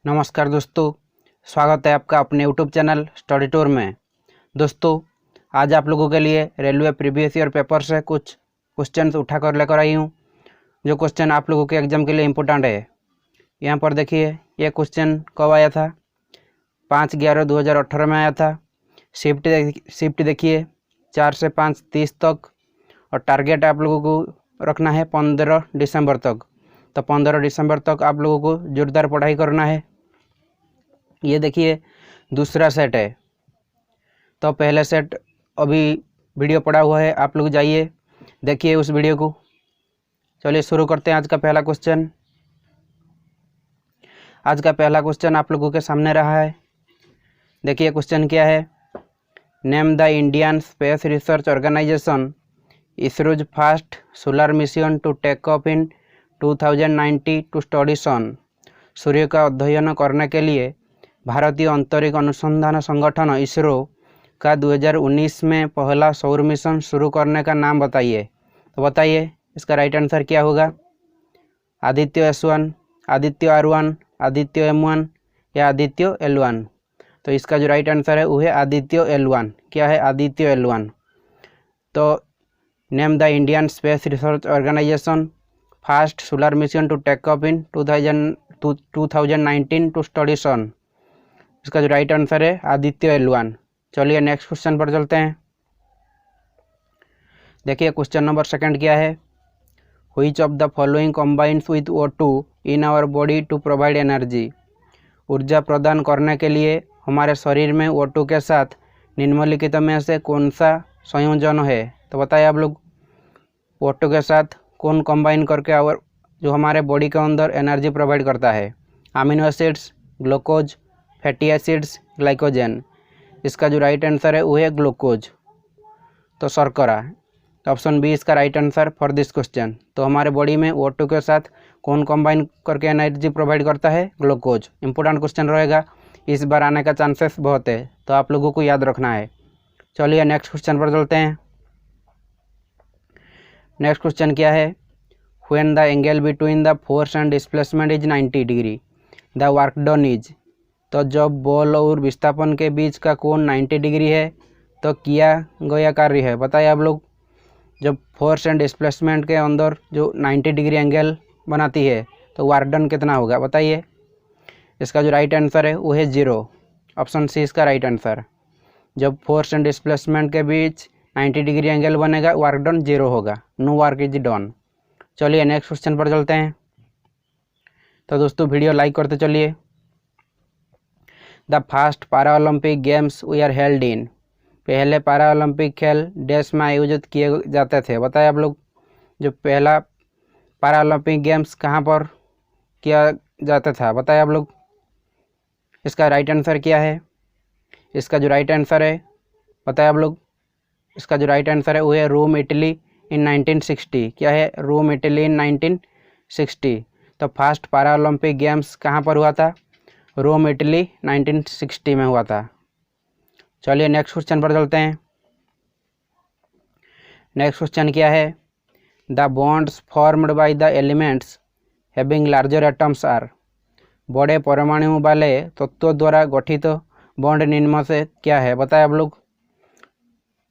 नमस्कार दोस्तों, स्वागत है आपका अपने यूट्यूब चैनल स्टडी टूर में। दोस्तों, आज आप लोगों के लिए रेलवे प्रीवियस ईयर पेपर से कुछ क्वेश्चंस उठाकर लेकर आई हूँ, जो क्वेश्चन आप लोगों के एग्जाम के लिए इम्पोर्टेंट है। यहाँ पर देखिए, ये क्वेश्चन कब आया था? 5/11/2018 में आया था। शिफ्ट देखिए 4 से 5:30 तक, और टारगेट आप लोगों को रखना है 15 दिसंबर तक। तो 15 दिसंबर तक आप लोगों को जोरदार पढ़ाई करना है। ये देखिए दूसरा सेट है, तो पहले सेट अभी वीडियो पड़ा हुआ है, आप लोग जाइए देखिए उस वीडियो को। चलिए शुरू करते हैं आज का पहला क्वेश्चन। आज का पहला क्वेश्चन आप लोगों के सामने रहा है। देखिए क्वेश्चन क्या है। Name the Indian space research organisation ISRO's first solar mission to take off in 2090 to study sun. सूर्य का अध्ययन करने के लिए भारतीय अंतरिक्ष अनुसंधान संगठन इसरो का 2019 में पहला सौर मिशन शुरू करने का नाम बताइए। तो बताइए इसका राइट आंसर क्या होगा? Aditya S1, Aditya R1, Aditya M1 या आदित्य L1। तो इसका जो राइट आंसर है वो है आदित्य L1। क्या है? आदित्य L1। तो name the Indian space research organisation first solar mission to take off in 2019 to study sun. इसका जो राइट आंसर है आदित्य L1। चलिए नेक्स्ट क्वेश्चन पर चलते हैं। देखिए क्वेश्चन नंबर सेकंड क्या है। Which of the following combines with O2 in our body to provide energy. ऊर्जा प्रदान करने के लिए हमारे शरीर में O2 के साथ निम्नलिखित में से कौन सा संयोजन है? तो बताइए आप लोग, O2 के साथ कौन कंबाइन करके जो हमारे बॉडी के अंदर एनर्जी प्रोवाइड करता है? Amino acids, glucose, fatty acids, glycogen. इसका जो राइट आंसर है वो है ग्लूकोज, तो शर्करा। तो ऑप्शन बी इसका right answer for this question. तो हमारे बॉडी में O2 के साथ कौन कंबाइन करके एनर्जी प्रोवाइड करता है? ग्लूकोज। इंपॉर्टेंट क्वेश्चन रहेगा, इस बार आने का चांसेस बहुत है, तो आप लोगों को याद रखना है। चलिए नेक्स्ट क्वेश्चन पर चलते हैं। नेक्स्ट क्वेश्चन क्या है। When the angle between the force and displacement is 90 degree the work done is. तो जब बल और विस्थापन के बीच का कोण 90 डिग्री है तो किया गया कार्य है। बताइए आप लोग, जब फोर्स एंड डिस्प्लेसमेंट के अंदर जो 90 डिग्री एंगल बनाती है तो वर्क डन कितना होगा? बताइए। इसका जो राइट आंसर है वो है 0। ऑप्शन सी इसका राइट आंसर। जब फोर्स एंड डिस्प्लेसमेंट के बीच 90 डिग्री एंगल बनेगा, वर्क डन 0 होगा, नो वर्क इज डन। चलिए नेक्स्ट क्वेश्चन पर चलते हैं। तो दोस्तों वीडियो लाइक करते चलिए। The first para Olympic games we are held in. पहले पैरा ओलंपिक खेल देश में आयोजित किए जाते थे। बताइए आप लोग, जो पहला पैरा ओलंपिक गेम्स कहाँ पर किया जाता था? बताइए आप लोग। इसका राइट आंसर क्या है? इसका जो राइट आंसर है, बताइए आप लोग। इसका जो राइट आंसर है वो है रोम इटली इन 1960। क्या है? Rome Italy in 1960। तो फर्स्ट पैरा ओलंपिक गेम्स कहाँ पर हुआ था? रोम इटली 1960 में हुआ था। चलिए नेक्स्ट क्वेश्चन पर चलते हैं। नेक्स्ट क्वेश्चन क्या है। The bonds formed by the elements having larger atoms are. बड़े परमाणु वाले तत्वों द्वारा गठित बॉन्ड निम्न से क्या है? बताएं आप लोग।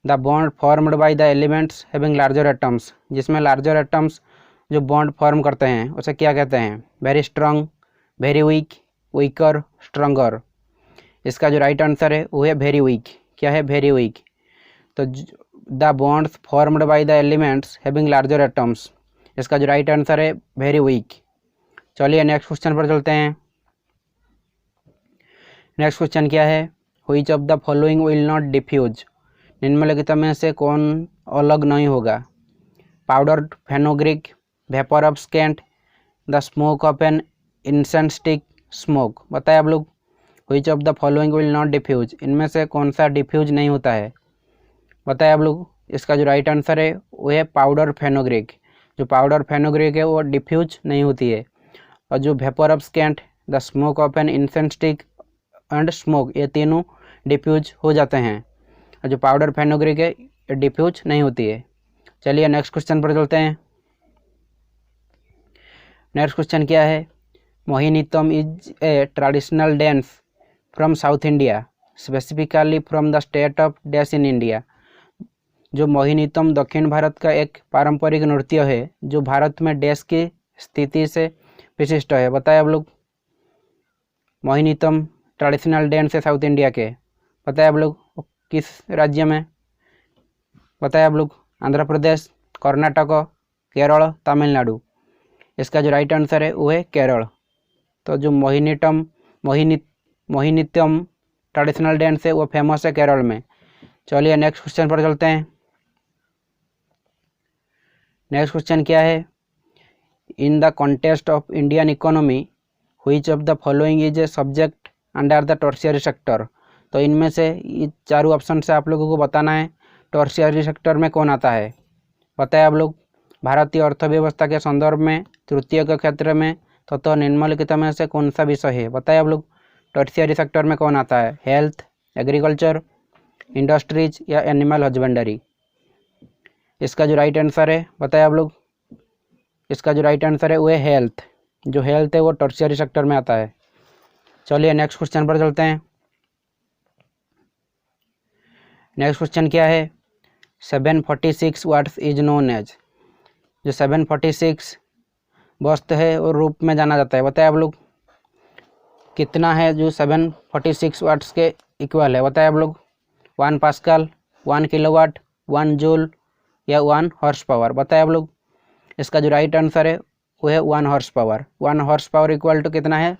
The bond formed by the elements having larger atoms, जिसमें लार्जर एटम्स जो बॉन्ड फॉर्म करते हैं उसे क्या कहते हैं? Very strong, very weak, weaker, stronger. इसका जो राइट आंसर है वो है वेरी वीक। क्या है? Very weak. तो the bonds formed by the elements having larger atoms, इसका जो राइट आंसर है वेरी वीक। चलिए नेक्स्ट क्वेश्चन पर चलते हैं। नेक्स्ट क्वेश्चन क्या है। Which of the following will not diffuse. निम्नलिखित में से कौन अलग नहीं होगा? Powder fenugreek, vapour of scent, the smoke of an incense stick, smoke. बताए आप लोग, which of the following will not diffuse, इनमें से कौन सा डिफ्यूज नहीं होता है? बताए आप लोग। इसका जो राइट आंसर है वो है पाउडर फेनोग्रिक। जो पाउडर फेनोग्रिक है वो डिफ्यूज नहीं होती है। और जो vapour of scent, the smoke of an incense stick and smoke, ये तीनों डिफ्यूज हो जाते हैं। और जो पाउडर फेनोग्रिक है ये डिफ्यूज नहीं होती है। चलिए नेक्स्ट क्वेश्चन पर चलते हैं। नेक्स्ट क्वेश्चन क्या है। Mohiniyattam is a traditional dance from south India, specifically from the state of dash in India. जो मोहिनीत्तम दक्षिण भारत का एक पारंपरिक नृत्य है जो भारत में डैश की स्थिति से विशिष्ट है। बताए आप लोग। मोहिनीत्तम ट्रेडिशनल डांस है साउथ इंडिया के। बताए आप लोग किस राज्य में। बताए आप लोग। आंध्र प्रदेश, कर्नाटक, केरल, तमिलनाडु। इसका जो राइट आंसर है वो है केरल। तो जो मोहिनीत्तम ट्रेडिशनल डांस है वो फेमस है केरल में। चलिए नेक्स्ट क्वेश्चन पर चलते हैं। नेक्स्ट क्वेश्चन क्या है। In the context of Indian economy which of the following is a subject under the tertiary sector. तो इनमें से ये चारों ऑप्शन से आप लोगों को बताना है टर्शियरी सेक्टर में कौन आता है। बताए आप लोग। भारतीय अर्थव्यवस्था के संदर्भ में तृतीय के क्षेत्र में तथा निम्नलिखित में से कौन सा विषय है। बताए आप लोग। टर्शियरी सेक्टर में कौन आता है। हेल्थ, एग्रीकल्चर, इंडस्ट्रीज या एनिमल हस्बेंडरी। इसका जो राइट आंसर है बताए आप लोग। इसका जो राइट आंसर है वो है हेल्थ। जो हेल्थ है वो टर्शियरी सेक्टर में आता है। चलिए नेक्स्ट क्वेश्चन पर चलते हैं। नेक्स्ट क्वेश्चन क्या है। 746 वाट्स इज नोन एज। जो 746 वस्तु है और रूप में जाना जाता है। बताए आप लोग। कितना है जो 746 वाट्स के इक्वल है। बताए आप लोग। 1 पास्कल, 1 किलोवाट, 1 जूल या 1 हॉर्स पावर। बताए आप लोग। इसका जो राइट आंसर है वो है 1 horsepower. 1 horsepower equal to कितना है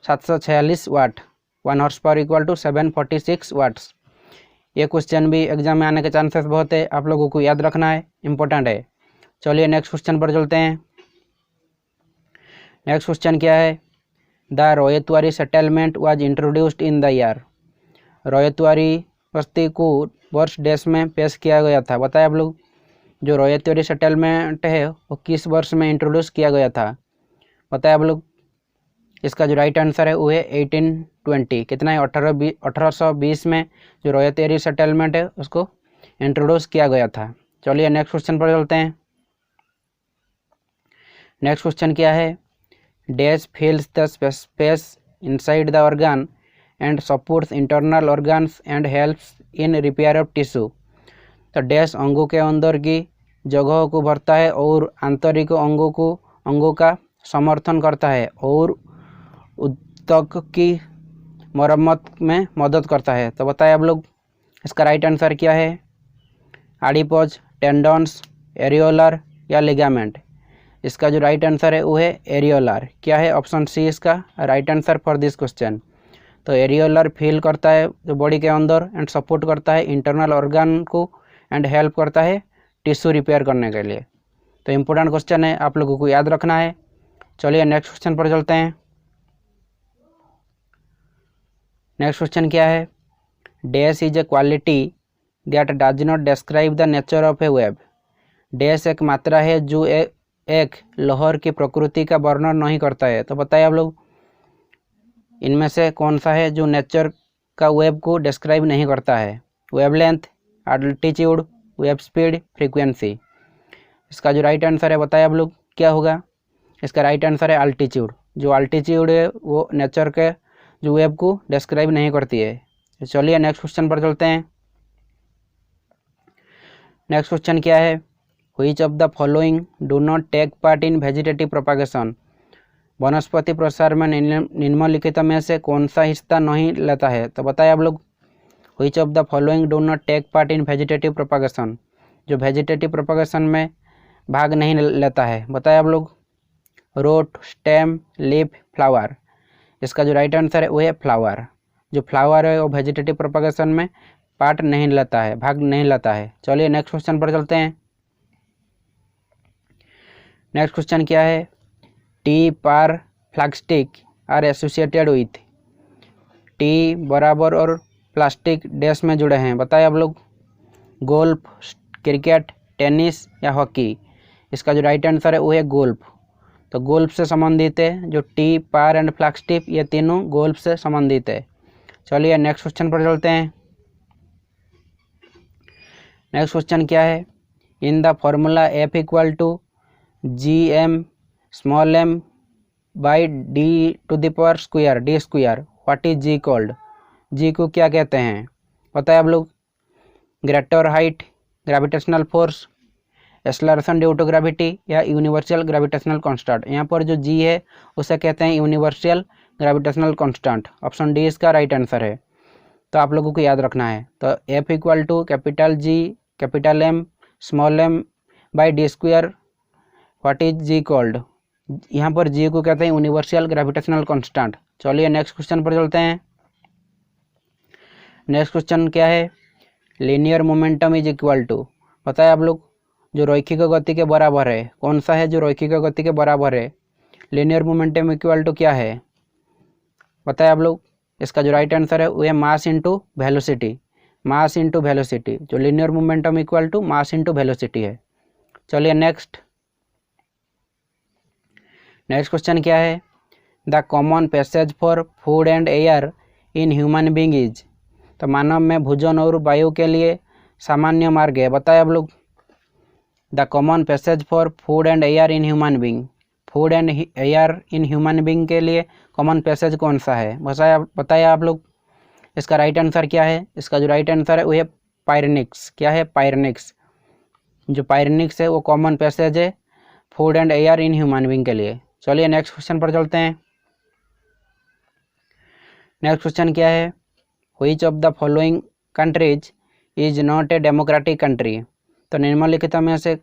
746 watt. 1 horsepower equal to 746 watts. ये क्वेश्चन भी एग्जाम में आने के चांसेस बहुत है, आप लोगों को याद रखना है, इंपॉर्टेंट है। चलिए नेक्स्ट क्वेश्चन पर चलते हैं। नेक्स्ट क्वेश्चन क्या है। The ryotwari settlement was introduced in the year. Ryotwari बस्ती को वर्ष डैश में पेश किया गया था। बताए आप लोग। जो रोयतवारी सेटलमेंट है वो किस वर्ष में इंट्रोड्यूस किया गया था। बताए आप लोग। इसका जो राइट आंसर है वो है 1820। कितना है 1820 में जो रोयतवारी सेटलमेंट है उसको इंट्रोड्यूस किया गया था। चलिए नेक्स्ट क्वेश्चन पर चलते हैं। नेक्स्ट क्वेश्चन क्या है। Dash फिल्स the space inside the organ and supports internal organs and helps in repair of tissue. तो डैश अंगों के अंदर की जगह को भरता है और आंतरिक अंगों का समर्थन करता है और ऊतक की मरम्मत में मदद करता है। तो बताए आप लोग। इसका राइट आंसर क्या है। एडिपोज, टेंडन्स, एरियोलर या लिगामेंट। इसका जो राइट आंसर है वो है एरियोलर। क्या है ऑप्शन सी इसका right answer for this question. तो एरियोलर फील करता है जो बॉडी के अंदर एंड सपोर्ट करता है इंटरनल ऑर्गन को एंड हेल्प करता है टिश्यू रिपेयर करने के लिए। तो इम्पोर्टेंट क्वेश्चन है, आप लोगों को याद रखना है। चलिए नेक्स्ट क्वेश्चन पर चलते हैं। नेक्स्ट क्वेश्चन क्या है। Dash is a quality that does not describe the nature of A wave. Dash एक मात्रा है जो एक लहर की प्रकृति का वर्णन नहीं करता है। तो बताइए आप लोग। इनमें से कौन सा है जो नेचर का वेव को डिस्क्राइब नहीं करता है। Wavelength, altitude, wave speed, frequency. इसका जो राइट आंसर है बताइए आप लोग क्या होगा। इसका राइट आंसर है अल्टीट्यूड। जो अल्टीट्यूड है वो नेचर के जो वेव को डिस्क्राइब नहीं करती है। चलिए नेक्स्ट क्वेश्चन पर चलते हैं। नेक्स्ट क्वेश्चन क्या है। Which of the following do not take part in vegetative propagation. वनस्पति प्रसार में निम्नलिखित में से कौन सा हिस्सा नहीं लेता है। तो बताइए आप लोग। Which of the following do not take part in vegetative propagation. जो वेजिटेटिव प्रोपागेशन में भाग नहीं लेता है। बताइए आप लोग। Root, stem, leaf, flower. इसका जो राइट आंसर है वो है फ्लावर। जो फ्लावर है वो वेजिटेटिव प्रोपागेशन में पार्ट नहीं लेता है, भाग नहीं लेता है। चलिए नेक्स्ट क्वेश्चन पर चलते हैं। नेक्स्ट क्वेश्चन क्या है। टी पार plastic are associated with. T बराबर और प्लास्टिक डैश में जुड़े हैं। बताइए आप लोग। गोल्फ, क्रिकेट, टेनिस या हॉकी। इसका जो राइट आंसर है वो है गोल्फ। तो गोल्फ से संबंधित है जो टी, पार एंड प्लास्टिक, ये तीनों गोल्फ से संबंधित है। चलिए नेक्स्ट क्वेश्चन पर चलते हैं। नेक्स्ट क्वेश्चन क्या है। In the formula F = GM m by d⁻², D square. What is G called? G को क्या कहते हैं? पता है आप लोग? Greater height, gravitational force, acceleration due to gravity या यूनिवर्सल ग्रेविटेशनल कांस्टेंट। यहाँ पर जो जी है उसे कहते हैं universal gravitational constant. Option D इसका राइट आंसर है, तो आप लोगों को याद रखना है। तो F equal to capital G capital M small m by d square. What is G called? यहाँ पर जी को कहते हैं यूनिवर्सल ग्रेविटेशनल कांस्टेंट। चलिए नेक्स्ट क्वेश्चन पर चलते हैं। नेक्स्ट क्वेश्चन क्या है? Linear momentum is equal to, पता है आप लोग, जो रैखिक गति के बराबर है। कौन सा है जो रैखिक गति के बराबर है? लीनियर मोमेंटम इक्वल टू क्या है? पता है आप लोग? इसका जो राइट आंसर है वो है mass into velocity. Mass into velocity, जो linear momentum equal to mass into velocity है। चलिए नेक्स्ट क्वेश्चन क्या है? The common passage for food and air in human being is, तो मानव में भोजन और वायु के लिए सामान्य मार्ग है। बताए आप लोग? The common passage for food and air in human being, food and air in human being के लिए कॉमन पैसेज कौन सा है? बताइए आप लोग। इसका राइट आंसर क्या है? इसका जो राइट आंसर है वो है पायरेनिक्स। क्या है? पायरेनिक्स। जो पायरेनिक्स है वो कॉमन पैसेज है food and air in human being के लिए। चलिए नेक्स्ट क्वेश्चन पर चलते हैं। नेक्स्ट क्वेश्चन क्या है? Which of the following countries is not a democratic country, तो निम्नलिखित में से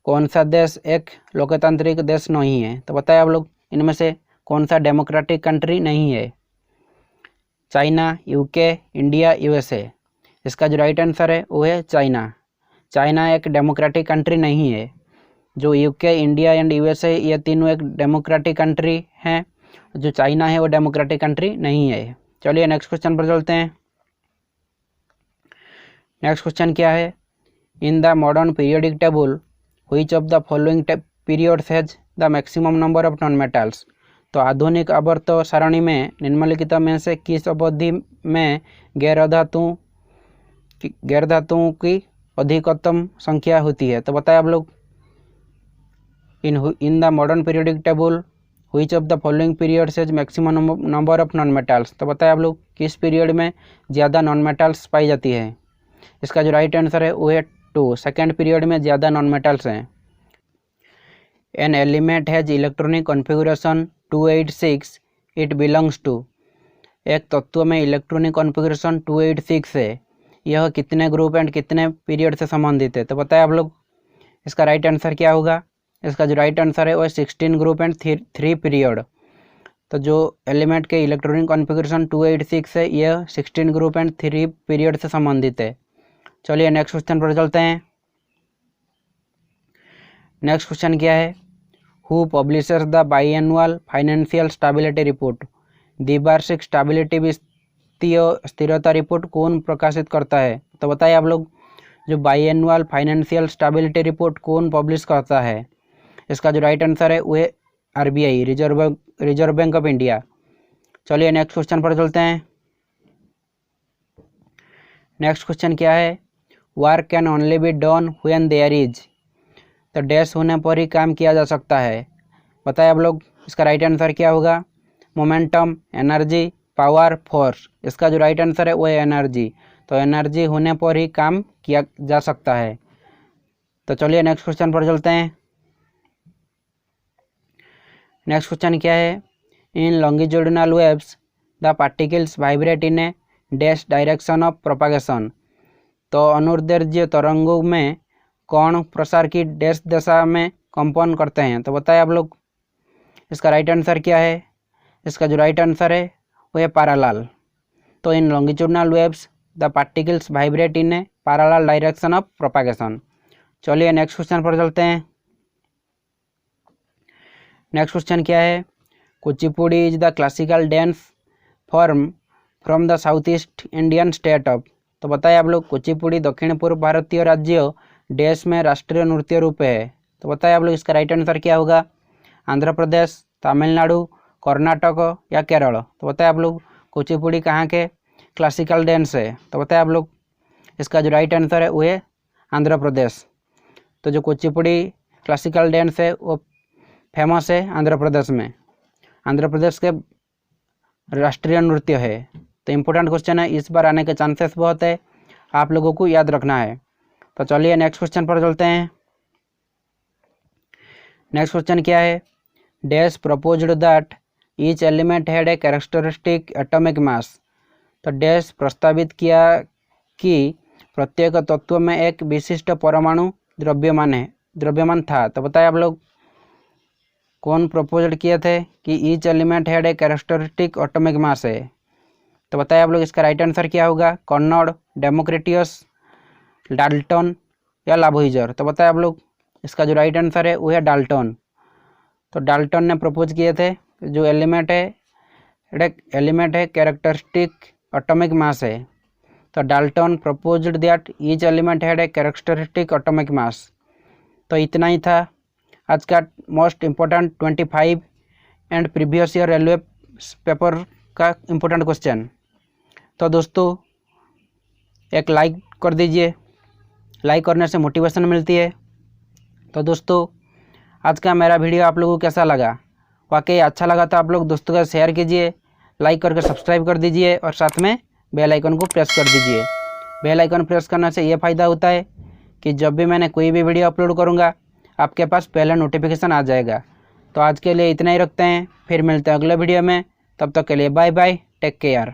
कौन सा देश एक लोकतांत्रिक देश नहीं है? तो बताए आप लोग, इनमें से कौन सा डेमोक्रेटिक कंट्री नहीं है? China, UK, India, USA. इसका जो राइट आंसर है वो है चाइना। चाइना एक डेमोक्रेटिक कंट्री नहीं है। जो यूके, इंडिया एंड यूएसए ये तीनों एक डेमोक्रेटिक कंट्री हैं, जो चाइना है वो डेमोक्रेटिक कंट्री नहीं है। चलिए नेक्स्ट क्वेश्चन पर चलते हैं। नेक्स्ट क्वेश्चन क्या है? In the modern periodic table which of the following periods has the maximum number of non metals, तो आधुनिक आवर्त सारणी में निम्नलिखित में से किस अवधि में गैर धातुओं की अधिकतम संख्या होती है? तो बताए आप लोग। In the modern periodic table which of the following periods has maximum number of non metals, तो बताए आप लोग किस पीरियड में ज़्यादा नॉन मेटल्स पाई जाती है? इसका जो राइट आंसर है वो है 2, सेकेंड पीरियड में ज़्यादा नॉन मेटल्स हैं। An element has electronic configuration 286, it belongs to, एक तत्व में इलेक्ट्रॉनिक कॉन्फ़िगरेशन 286 है, यह कितने ग्रुप एंड कितने पीरियड से संबंधित है? तो बताए आप लोग। इसका राइट आंसर क्या होगा? इसका जो राइट आंसर है वो 16 ग्रुप एंड 3 पीरियड। तो जो एलिमेंट के इलेक्ट्रॉनिक कॉन्फ़िगरेशन 286 है, यह 16 ग्रुप एंड 3 पीरियड से संबंधित है। चलिए नेक्स्ट क्वेश्चन पर चलते हैं। नेक्स्ट क्वेश्चन क्या है? Who publishes the biannual financial stability report, द्विवार्षिक स्टेबिलिटी वित्तीय स्थिरता रिपोर्ट कौन प्रकाशित करता है? तो बताइए आप लोग, जो बाईएनुअल फाइनेंशियल स्टेबिलिटी रिपोर्ट कौन पब्लिश करता है? इसका जो राइट आंसर है वो है RBI, reserve bank of India. चलिए नेक्स्ट क्वेश्चन पर चलते हैं। नेक्स्ट क्वेश्चन क्या है? Work can only be done when there is, तो डैश होने पर ही काम किया जा सकता है। बताए आप लोग। इसका राइट आंसर क्या होगा? Momentum, energy, power, force. इसका जो राइट आंसर है वो है एनर्जी। तो एनर्जी होने पर ही काम किया जा सकता है। तो चलिए नेक्स्ट क्वेश्चन पर चलते हैं। नेक्स्ट क्वेश्चन क्या है? In longitudinal waves the particles vibrate in a dash direction of propagation, तो अनुदैर्ध्य तरंगों में कौन प्रसार की डैश दिशा में कंपन करते हैं? तो बताएं आप लोग। इसका राइट आंसर क्या है? इसका जो राइट आंसर है वो है पैरेलल। तो in longitudinal waves the particles vibrate in a parallel direction of propagation. चलिए नेक्स्ट क्वेश्चन पर चलते हैं। नेक्स्ट क्वेश्चन क्या है? Kuchipudi is the classical dance form from the south east Indian state of, तो बताइए आप लोग, कुचिपुड़ी दक्षिण पूर्व भारतीय राज्य देश में राष्ट्रीय नृत्य रूप है। तो बताइए आप लोग, इसका राइट आंसर क्या होगा? आंध्र प्रदेश, तमिलनाडु, कर्नाटक या केरल। तो बताइए आप लोग, कुचिपुड़ी कहाँ के क्लासिकल डांस है? तो बताइए आप लोग। इसका जो राइट आंसर है वो है आंध्र प्रदेश। तो जो कुचिपुड़ी क्लासिकल डांस है वो फेमस है आंध्र प्रदेश में। आंध्र प्रदेश के राष्ट्रीय नृत्य है। तो इम्पोर्टेंट क्वेश्चन है, इस बार आने के चांसेस बहुत है, आप लोगों को याद रखना है। तो चलिए नेक्स्ट क्वेश्चन पर चलते हैं। नेक्स्ट क्वेश्चन क्या है, dash proposed that each element had a characteristic atomic mass. तो डैश प्रस्तावित किया कि प्रत्येक तत्व में एक विशिष्ट परमाणु द्रव्यमान था। तो बताइए आप लोग कौन प्रपोज्ड किए थे कि each element had a characteristic atomic mass है। तो बताइए आप लोग इसका राइट आंसर क्या होगा, कॉनॉर्ड, डेमोक्रिटस, डाल्टन या लाभोइजर। तो बताइए आप लोग इसका जो राइट आंसर है वो है डाल्टन। तो डाल्टन ने प्रपोज किए थे जो एलिमेंट है कैरेक्टरिस्टिक एटॉमिक मास है। तो Dalton proposed that each element had a characteristic atomic mass. तो इतना ही था आज का most important 25 and previous year railway paper का इम्पोर्टेंट क्वेश्चन। तो दोस्तों एक लाइक कर दीजिए, लाइक करने से मोटिवेशन मिलती है। तो दोस्तों आज का मेरा वीडियो आप लोगों को कैसा लगा, वाकई अच्छा लगा तो आप लोग दोस्तों का शेयर कीजिए, लाइक करके सब्सक्राइब कर दीजिए और साथ में बेल आइकन को प्रेस कर दीजिए। बेल आइकन प्रेस करने से ये फ़ायदा होता है कि जब भी मैंने कोई भी वीडियो अपलोड करूँगा आपके पास पहले नोटिफिकेशन आ जाएगा। तो आज के लिए इतना ही रखते हैं, फिर मिलते हैं अगले वीडियो में। तब तक के लिए बाय बाय, टेक केयर।